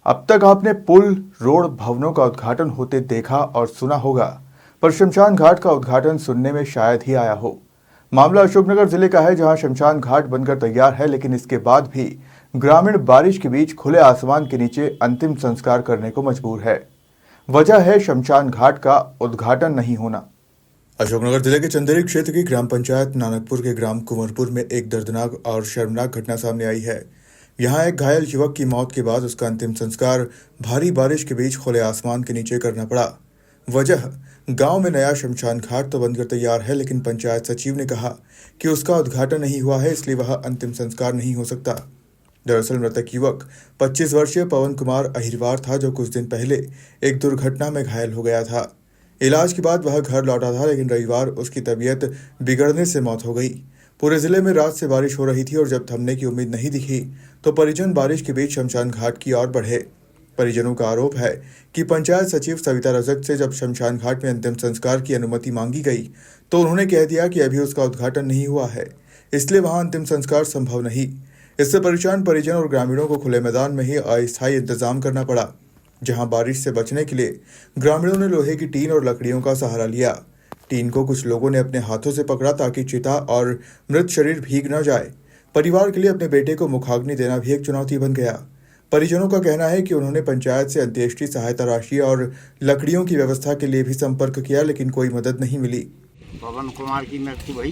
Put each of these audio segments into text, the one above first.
अब तक आपने पुल, रोड, भवनों का उद्घाटन होते देखा और सुना होगा, पर शमशान घाट का उद्घाटन सुनने में शायद ही आया हो। मामला अशोकनगर जिले का है, जहां शमशान घाट बनकर तैयार है, लेकिन इसके बाद भी ग्रामीण बारिश के बीच खुले आसमान के नीचे अंतिम संस्कार करने को मजबूर है। वजह है शमशान घाट का उद्घाटन नहीं होना। अशोकनगर जिले के चंदेरी क्षेत्र की ग्राम पंचायत नानकपुर के ग्राम कुंवरपुर में एक दर्दनाक और शर्मनाक घटना सामने आई है। यहां एक घायल युवक की मौत के बाद उसका अंतिम संस्कार भारी बारिश के बीच खुले आसमान के नीचे करना पड़ा। वजह, गांव में नया शमशान घाट तो बनकर तैयार है, लेकिन पंचायत सचिव ने कहा कि उसका उद्घाटन नहीं हुआ है, इसलिए वह अंतिम संस्कार नहीं हो सकता। दरअसल मृतक युवक 25 वर्षीय पवन कुमार अहिरवार था, जो कुछ दिन पहले एक दुर्घटना में घायल हो गया था। इलाज के बाद वह घर लौटा था, लेकिन रविवार उसकी तबीयत बिगड़ने से मौत हो गई। पूरे जिले में रात से बारिश हो रही थी और जब थमने की उम्मीद नहीं दिखी तो परिजन बारिश के बीच शमशान घाट की ओर बढ़े। परिजनों का आरोप है कि पंचायत सचिव सविता रजक से जब शमशान घाट में अंतिम संस्कार की अनुमति मांगी गई तो उन्होंने कह दिया कि अभी उसका उद्घाटन नहीं हुआ है, इसलिए वहां अंतिम संस्कार संभव नहीं। इससे परेशान परिजन और ग्रामीणों को खुले मैदान में ही अस्थायी इंतजाम करना पड़ा, जहां बारिश से बचने के लिए ग्रामीणों ने लोहे की टीन और लकड़ियों का सहारा लिया। टीन को कुछ लोगों ने अपने हाथों से पकड़ा ताकि चिता और मृत शरीर भीग न जाए। परिवार के लिए अपने बेटे को मुखाग्नि देना भी एक चुनौती बन गया। परिजनों का कहना है कि उन्होंने पंचायत से अंत्येष्टि सहायता राशि और लकड़ियों की व्यवस्था के लिए भी संपर्क किया, लेकिन कोई मदद नहीं मिली। पवन कुमार की मृत्यु भई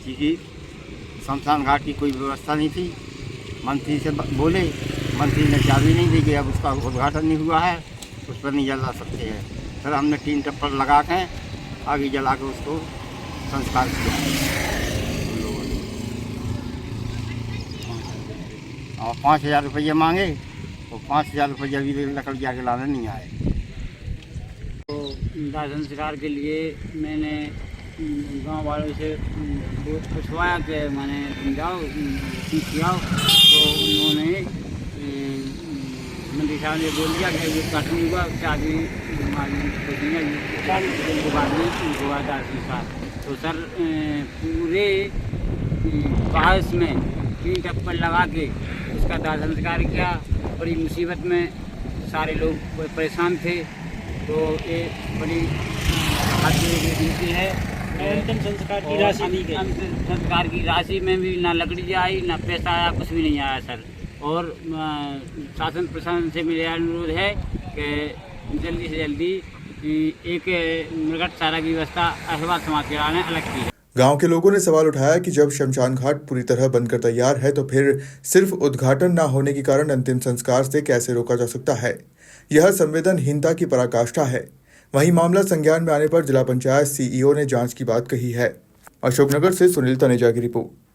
क्योंकि शमशान घाट की कोई व्यवस्था नहीं थी। मंत्री से बोले, मंत्री ने चाबी नहीं दी कि अब उसका उद्घाटन नहीं हुआ है, उस पर नहीं जला सकते हैं। फिर हमने 3 टप्पर लगा के आगे जला के उसको संस्कार किया उन लोगों ने। और 5,000 रुपये मांगे, तो 5,000 रुपये अभी लकड़ी आके लाने नहीं आए। तो दाह संस्कार के लिए मैंने गांव वालों से पूछवाया कि मैंने तुम जाओ सीख आओ, तो उन्होंने मंत्री साहब ने बोल दिया कि ये कट नहीं हुआ, चाबी संस्कार। तो सर पूरे बारिश में 3 टप्पर लगा के उसका दाह संस्कार किया। बड़ी मुसीबत में सारे लोग परेशान थे, तो ये बड़ी गिनती है। अंतिम संस्कार की राशि दी गई। अंतिम संस्कार की राशि में भी ना लकड़ी आई, ना पैसा आया, कुछ भी नहीं आया सर। और शासन प्रशासन से मेरा अनुरोध है कि जल्दी से जल्दी एक मृगट सारा की व्यवस्था अहवाल समाज के लाने अलग की है। गांव के लोगों ने सवाल उठाया कि जब शमशान घाट पूरी तरह बनकर तैयार है तो फिर सिर्फ उद्घाटन न होने के कारण अंतिम संस्कार से कैसे रोका जा सकता है। यह संवेदनहीनता की पराकाष्ठा है। वहीं मामला संज्ञान में आने पर जिला पंचायत सीईओ ने जांच की बात कही है। अशोकनगर से सुनील तनेजा की रिपोर्ट।